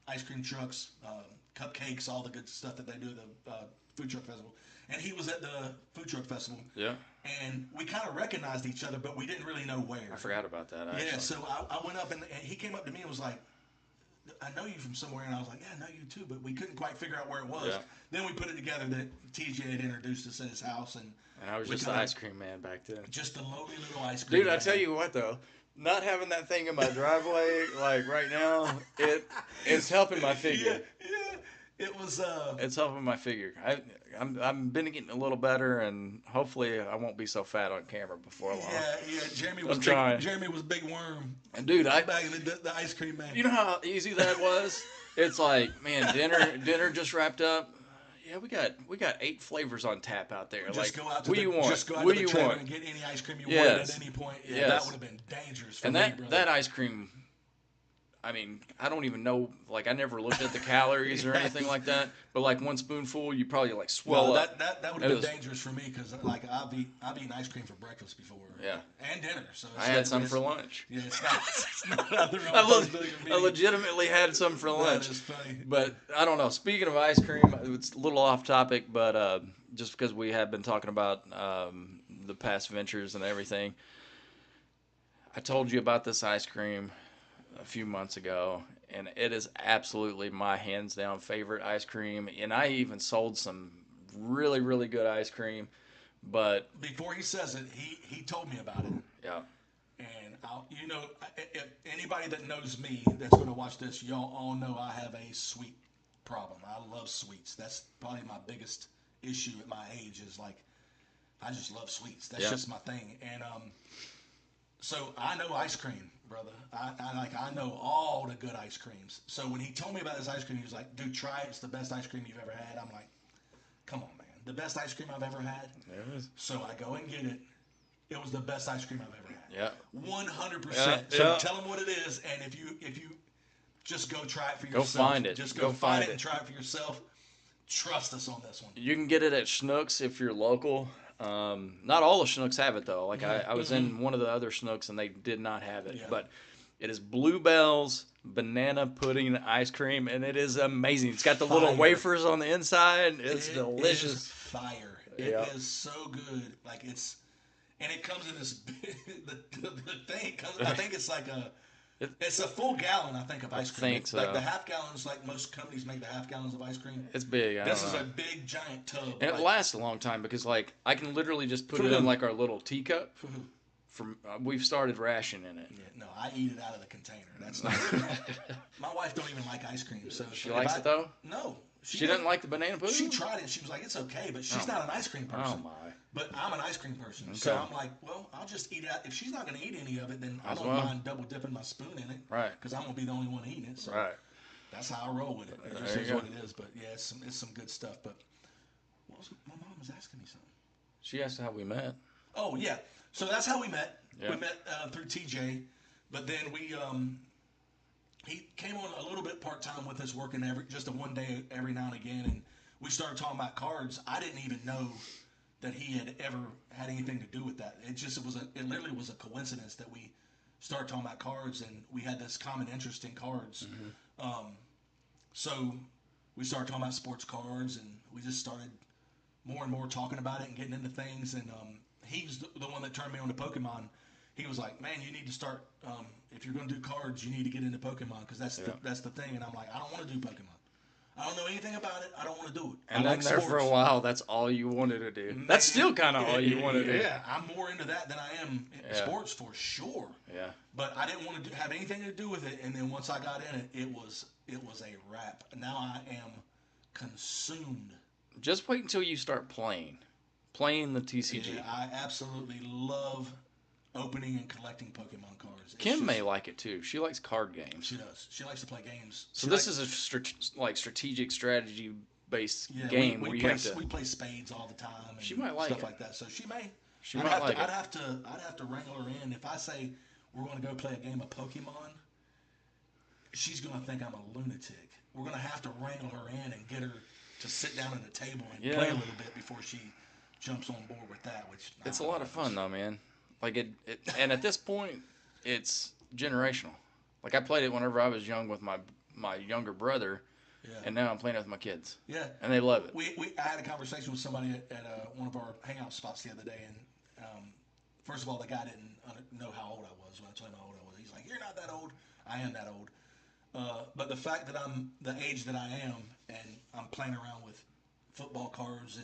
ice cream trucks, cupcakes, all the good stuff that they do at the food truck festival. And he was at the food truck festival, Yeah. and we kind of recognized each other, but we didn't really know where. I forgot about that. Actually. Yeah, so I went up and he came up to me and was like, "I know you from somewhere," and I was like, "Yeah, I know you too," but we couldn't quite figure out where it was. Yeah. Then we put it together that TJ had introduced us at his house, and And I was we just the kinda- ice cream man back then. just a lowly little ice cream. Dude, I man. tell you what though, not having that thing in my driveway like right now, it's helping my figure. Yeah, it was. It's helping my figure. I'm been getting a little better, and hopefully I won't be so fat on camera before long. Yeah. Jeremy was I'm trying. Jeremy was Big Worm. And dude, Back in the ice cream man. you know how easy that was? It's like, man, dinner just wrapped up. Yeah, we got 8 flavors on tap out there. Just like, go out to what the do you want? just go out What to do the you trailer want? and get any ice cream you Yes. wanted at any point. Yeah, Yes. that would have been dangerous for And me, that brother. that ice cream, I mean, I don't even know. Like, I never looked at the calories or anything like that. But like one spoonful, you probably like swell No, up. that would It have was- been dangerous for me because like I've eaten ice cream for breakfast before. Yeah. And dinner. So I had some for lunch. Yeah, it's not nothing wrong I, with le- possibility for me. I legitimately had some for lunch. That is funny. But I don't know. Speaking of ice cream, it's a little off topic, but just because we have been talking about the past ventures and everything, I told you about this ice cream a few months ago, and it is absolutely my hands down favorite ice cream. And I even sold some really, really good ice cream, but Before he says it, he told me about it. yeah, And if anybody that knows me that's going to watch this, y'all all know I have a sweet problem. I love sweets. That's probably my biggest issue at my age is like I just love sweets. That's Yeah. just my thing. And so I know ice cream, brother. I know all the good ice creams. So when he told me about this ice cream, he was like, "Dude, try it. It's the best ice cream you've ever had." I'm like, "Come on, man. The best ice cream I've ever had." there it is. So I go and get it. It was the best ice cream I've ever had. Yeah. 100%. Yeah, So yeah. tell them what it is, and if you just go try it for Go yourself. find it. Just Go go find find it it. and try it for yourself. Trust us on this one. You can get it at Schnucks if you're local. Not all the Schnucks have it though. Like I was in one of the other Schnucks and they did not have it. Yeah. But it is Bluebell's banana pudding ice cream, and it is amazing. It's got the little Fire. wafers on the inside. It's It delicious. is fire. It Yeah. is so good. Like and it comes in this the thing. I think it's like it's a full gallon. I think of ice cream. think so. Like the half gallons, like most companies make the half gallons of ice cream. It's big. I This don't is know. a big giant tub. And it like, lasts a long time because like I can literally just put For it in who? like our little teacup. For who? From we've started rationing it. Yeah, no, I eat it out of the container. That's not. My wife don't even like ice cream, so She if likes it though. No, She doesn't like the banana pudding. She tried it. and She was like, "It's okay," but she's Oh. not an ice cream Oh person. my! But I'm an ice cream person, so Okay. I'm like, well, I'll just eat it. If she's not going to eat any of it, then I As don't well. mind double dipping my spoon in it, Right. because I'm going to be the only one eating it. So Right. that's how I roll with it. It just There is you what go. it is. But yeah, it's some good stuff. But my mom was asking me something. She asked how we met. Oh yeah, so that's how we met. Yeah. We met through TJ, but then he came on a little bit part time with us, working just a one day every now and again, and we started talking about cards. I didn't even know that he had ever had anything to do with that. It literally was a coincidence that we started talking about cards, and we had this common interest in cards. So we started talking about sports cards, and we just started more and more talking about it and getting into things. And he's the one that turned me on to Pokemon. He was like, "Man, you need to start. If you're going to do cards, you need to get into Pokemon because that's the thing." And I'm like, "I don't want to do Pokemon. I don't know anything about it. I don't want to do it." And I then like there sports. for a while, that's all you wanted to do. That's still kind of all you want to do. Yeah, I'm more into that than I am in Yeah. sports for sure. Yeah. But I didn't want to have anything to do with it. And then once I got in it, it was a wrap. Now I am consumed. Just wait until you start playing the TCG. Yeah, I absolutely love opening and collecting Pokemon cards. It's Kim just- may like it too. She likes card games. She does. She likes to play games. So She this likes- is a strategic strategy based yeah, game we where you play, have to. we play spades all the time. And She might like stuff it. like that. So she may. She might like I'd it. have to wrangle her in. If I say we're going to go play a game of Pokemon, she's going to think I'm a lunatic. We're going to have to wrangle her in and get her to sit down at the table and Yeah. play a little bit before she jumps on board with that. Which It's a lot of fun though, man. Like it and at this point, it's generational. Like I played it whenever I was young with my younger brother, Yeah. and now I'm playing it with my kids, Yeah. and they love it. I had a conversation with somebody at one of our hangout spots the other day, and first of all, the guy didn't know how old I was when I told him how old I was. He's like, "You're not that old." I am that old. But the fact that I'm the age that I am, and I'm playing around with football cards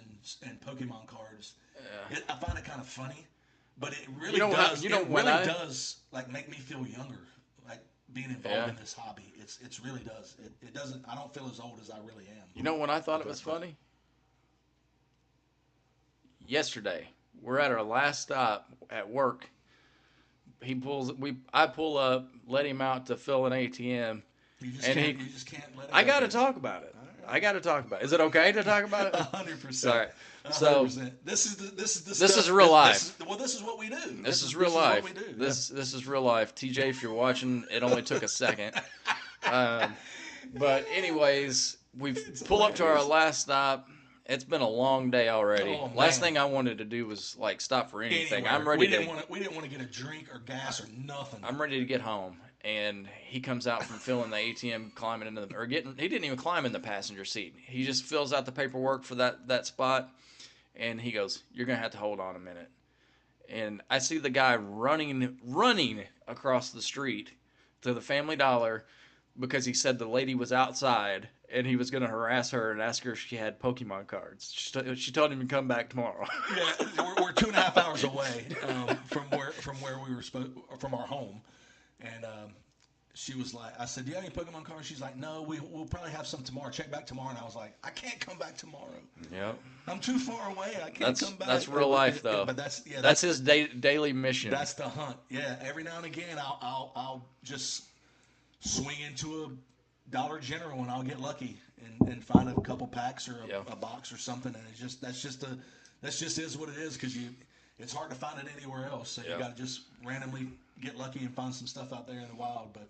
and Pokemon cards, I find it kind of funny. But it really does. It really does like make me feel younger, like being involved in this hobby. It's really does. It doesn't. I don't feel as old as I really am. You know when I thought it was funny? Yesterday, we're at our last stop at work. I pull up, let him out to fill an ATM. You And just can't let it I go, got to guys. talk about it. All right. I got to talk about it. Is it okay to talk about it? 100%. All right. So 100%. This is the this stuff, is real life. this is what we do. This is real life. What we do. This is real life. TJ, if you're watching, it only took a second. But anyways, we pull up to our last stop. It's been a long day already. Oh, Last man. thing I wanted to do was like stop for anything. Anywhere. I'm ready we to. didn't want to get a drink or gas or nothing. I'm ready to get home. And he comes out from filling the ATM, climbing into the, or getting, he didn't even climb in the passenger seat. He just fills out the paperwork for that spot. And he goes, "You're going to have to hold on a minute." And I see the guy running across the street to the Family Dollar because he said the lady was outside and he was going to harass her and ask her if she had Pokemon cards. She told him to come back tomorrow. Yeah, we're 2.5 hours away from where we were from our home, and she was like, I said, "Do you have any Pokemon cards?" She's like, "No, we'll probably have some tomorrow. Check back tomorrow." And I was like, "I can't come back tomorrow. Yep. I'm too far away. I can't come back." That's real life, though. But that's his daily mission. That's the hunt. Yeah, every now and again, I'll just swing into a Dollar General and I'll get lucky and find a couple packs or a box or something, and that's just is what it is, because it's hard to find it anywhere else. So you got to just randomly get lucky and find some stuff out there in the wild. But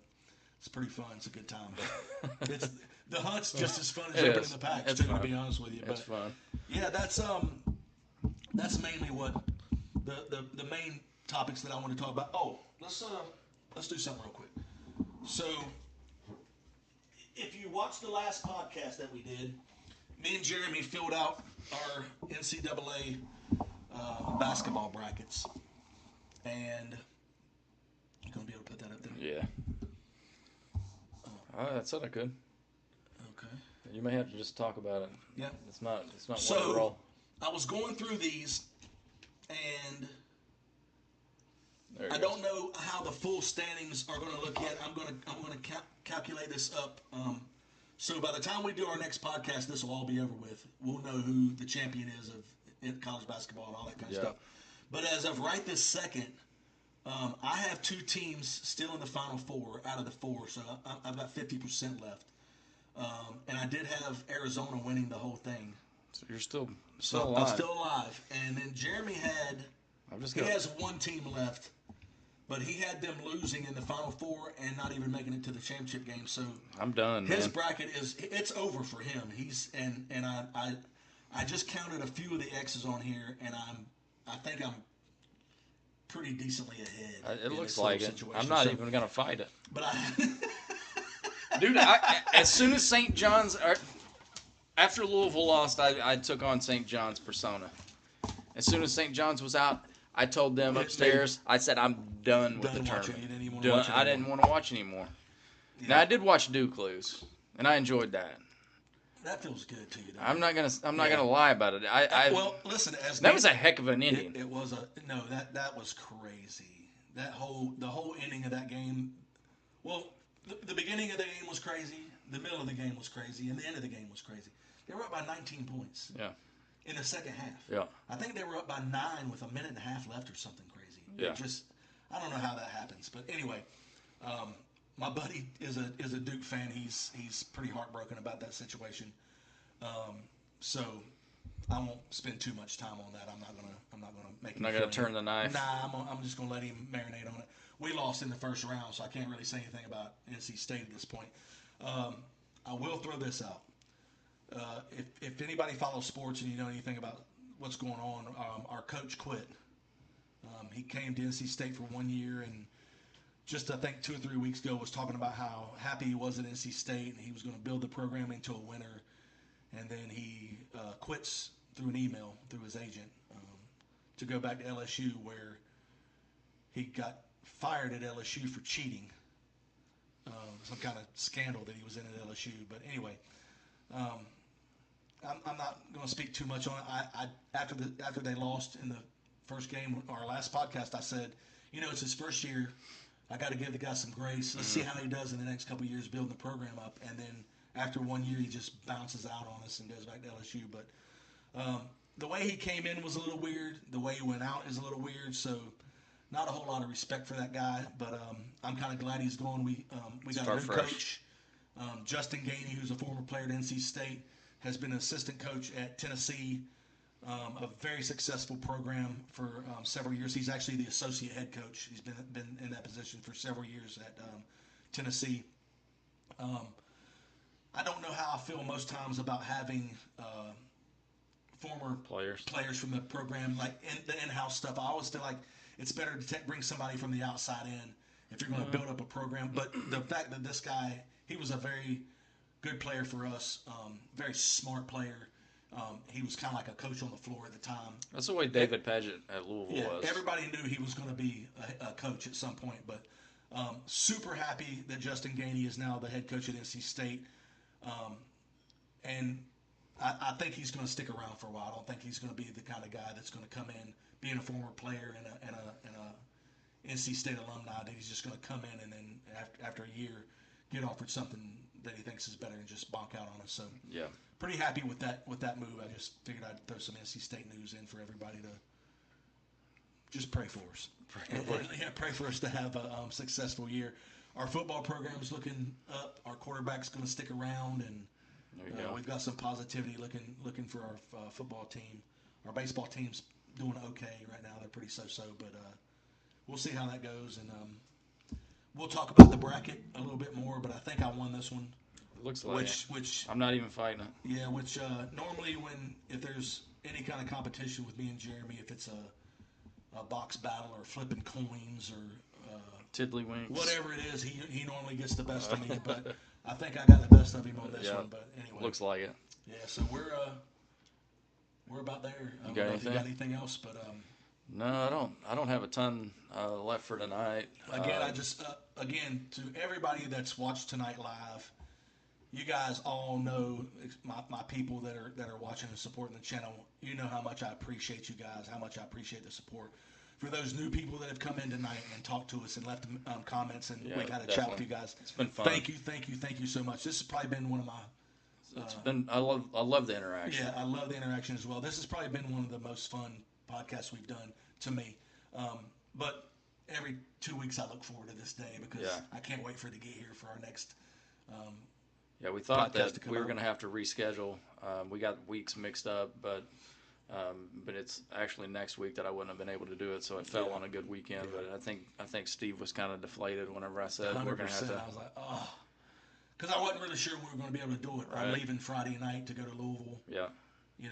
it's pretty fun. It's a good time. But the hunt's just as fun as jumping in the packs, too, to be honest with you. It's fun. Yeah, that's mainly what the main topics that I want to talk about. Oh, let's do something real quick. So, if you watched the last podcast that we did, me and Jeremy filled out our NCAA basketball brackets, and you're gonna be able to put that up there. Yeah. That said I could. Okay. You may have to just talk about it. Yeah. It's not one to So roll. I was going through these, and There you I go. don't know how the full standings are going to look yet. I'm going to calculate this up. So by the time we do our next podcast, this will all be over with. We'll know who the champion is of college basketball and all that kind of stuff. But as of right this second, I have 2 teams still in the Final Four out of the 4, so I've got 50% left. And I did have Arizona winning the whole thing. So you're still So alive. I'm still alive. And then Jeremy has 1 team left, but he had them losing in the Final Four and not even making it to the championship game. So I'm done, his man. bracket it's over for him. I just counted a few of the X's on here, and I think I'm pretty decently ahead. It in looks this whole like it. situation. I'm not even going to fight it. But Dude, as soon as St. John's, after Louisville lost, I took on St. John's persona. As soon as St. John's was out, I told them upstairs, I said, I'm done with the tournament. You didn't even want to watch it I didn't want to watch anymore. Yeah. Now, I did watch Duke lose, and I enjoyed that. That feels good to you. I'm not gonna lie about it. Well, listen, that was a heck of an inning. It was that was crazy. The whole ending of that game. Well, the beginning of the game was crazy. The middle of the game was crazy, and the end of the game was crazy. They were up by 19 points. Yeah. In the second half. Yeah. I think they were up by 9 with a minute and a half left or something crazy. Yeah. I don't know how that happens, but anyway, my buddy is a Duke fan. He's pretty heartbroken about that situation. So I won't spend too much time on that. I'm not gonna make. Not gonna turn the knife. Nah, I'm just gonna let him marinate on it. We lost in the first round, so I can't really say anything about NC State at this point. I will throw this out. If anybody follows sports and you know anything about what's going on, our coach quit. He came to NC State for 1 year, and just I think 2 or 3 weeks ago was talking about how happy he was at NC State and he was going to build the program into a winner. And then he quits through an email through his agent to go back to LSU, where he got fired at LSU for cheating. Some kind of scandal that he was in at LSU. But anyway, I'm not going to speak too much on it. After they lost in the first game, our last podcast, I said, it's his first year. I got to give the guy some grace. Let's see how he does in the next couple of years building the program up. And then after 1 year, he just bounces out on us and goes back to LSU. But the way he came in was a little weird. The way he went out is a little weird. So not a whole lot of respect for that guy. But I'm kind of glad he's gone. We got a new coach. Justin Gainey, who's a former player at NC State, has been an assistant coach at Tennessee, a very successful program for several years. He's actually the associate head coach. He's been in that position for several years at Tennessee. I don't know how I feel most times about having former players from the program, like the in-house stuff. I always feel like it's better to bring somebody from the outside in if you're going to build up a program. But the fact that this guy, he was a very good player for us, very smart player. He was kind of like a coach on the floor at the time. That's the way David Paget at Louisville was. Everybody knew he was going to be a coach at some point. But super happy that Justin Gainey is now the head coach at NC State. And I think he's going to stick around for a while. I don't think he's going to be the kind of guy that's going to come in, being a former player and a NC State alumni, that he's just going to come in and then after a year get offered something that he thinks is better and just bonk out on us. So yeah, pretty happy with that move. I just figured I'd throw some NC State news in for everybody to just pray for us. Pray for us to have a successful year. Our football program's looking up. Our quarterback's going to stick around, and we've got some positivity looking for our football team. Our baseball team's doing okay right now. They're pretty so-so, but we'll see how that goes. And we'll talk about the bracket a little bit more, but I think I won this one. Looks like which I'm not even fighting it. Yeah, which normally if there's any kind of competition with me and Jeremy, if it's a box battle or flipping coins or tiddlywinks, whatever it is, he normally gets the best of me. But I think I got the best of him on this one. But anyway, looks like it. Yeah, so we're about there. You got anything else? But no, I don't have a ton left for tonight. Again, I just again to everybody that's watched tonight live, you guys all know my people that are watching and supporting the channel. You know how much I appreciate you guys, how much I appreciate the support. For those new people that have come in tonight and talked to us and left comments, and we got to chat with you guys. It's been fun. Thank you so much. This has probably been one of my. I love the interaction. Yeah, I love the interaction as well. This has probably been one of the most fun podcasts we've done to me. But every 2 weeks I look forward to this day because I can't wait for it to get here for our next. We thought that we were going to have to reschedule. We got weeks mixed up, but it's actually next week that I wouldn't have been able to do it, so it fell on a good weekend. Yeah. But I think Steve was kind of deflated whenever I said 100%, we're going to have to. I was like, oh, because I wasn't really sure we were going to be able to do it. Right. I'm leaving Friday night to go to Louisville. Yeah.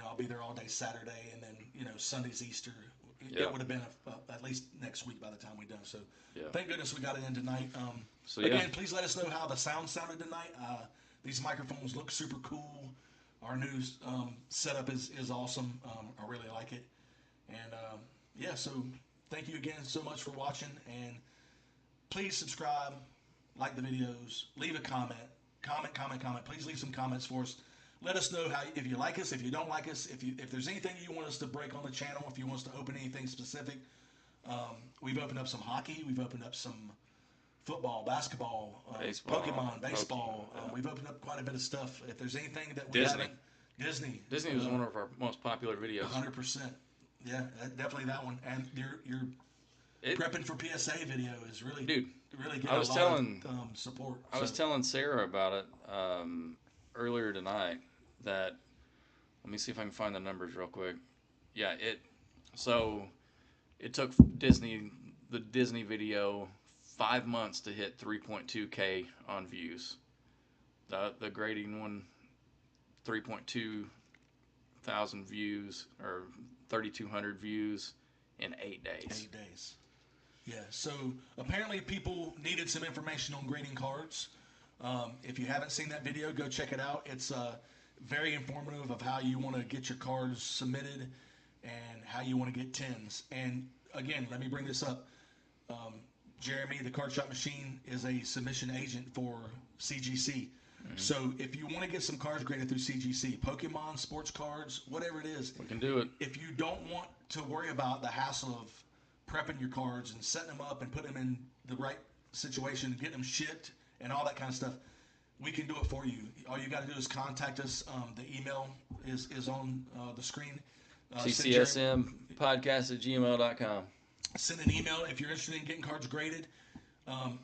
I'll be there all day Saturday, and then Sunday's Easter. It would have been at least next week by the time we're done. So thank goodness we got it in tonight. Again, please let us know how the sound sounded tonight. These microphones look super cool. Our new setup is awesome. I really like it. And so thank you again so much for watching. And please subscribe, like the videos, leave a comment. Please leave some comments for us. Let us know if you like us, if you don't like us, if there's anything you want us to break on the channel, if you want us to open anything specific. We've opened up some hockey. We've opened up some football, basketball, baseball, Pokemon, baseball. We've opened up quite a bit of stuff. If there's anything that we Disney. Disney was one of our most popular videos. 100%. Yeah, definitely that one. And your prepping for PSA video is really really getting a lot of support. I was telling Sarah about it earlier tonight. That let me see if I can find the numbers real quick. Yeah, it took the Disney video 5 months to hit 3.2K on views. The grading one, 3.2 thousand views or 3,200 views in 8 days. 8 days. Yeah. So apparently people needed some information on grading cards. If you haven't seen that video, go check it out. It's very informative of how you want to get your cards submitted and how you want to get tens. And again, let me bring this up. Jeremy, the Card Shop Machine, is a submission agent for CGC. Mm-hmm. So if you want to get some cards graded through CGC, Pokemon, sports cards, whatever it is, we can do it. If you don't want to worry about the hassle of prepping your cards and setting them up and putting them in the right situation, getting them shipped and all that kind of stuff, we can do it for you. All you got to do is contact us. The email is on the screen. CCSMpodcast@gmail.com. Send an email if you're interested in getting cards graded.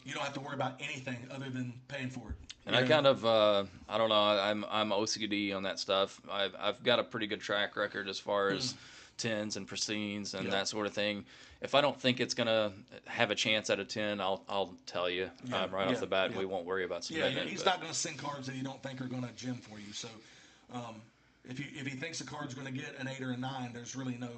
you don't have to worry about anything other than paying for it. And I kind of, I don't know, I'm OCD on that stuff. I've got a pretty good track record as far as tens and pristines and Yeah. that sort of thing. If I don't think it's gonna have a chance at a 10, I'll tell you right off the bat. yeah. We won't worry about Yeah, submitting he's it. not going to send cards that you don't think are going to gem for you. So, if he thinks the card's going to get an 8 or a 9, there's really no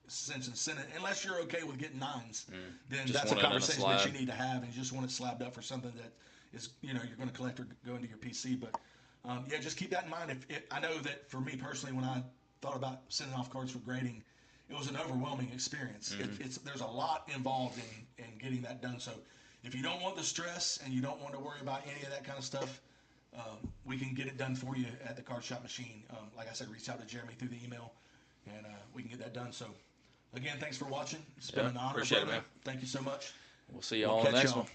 sense in sending it unless you're okay with getting 9s. Then Just that's a want it in a conversation that you slab. need to have, and you just want it slabbed up for something that is you're going to collect or go into your PC. But yeah, just keep that in mind. If I know that for me personally, when I thought about sending off cards for grading, it was an overwhelming experience. There's a lot involved in getting that done. So if you don't want the stress and you don't want to worry about any of that kind of stuff, we can get it done for you at the Card Shop Machine. Like I said, reach out to Jeremy through the email, and we can get that done. So again, thanks for watching. It's been Yeah, an honor, appreciate it, brother. man. Thank you so much. We'll see you We'll all in the catch next y'all. one.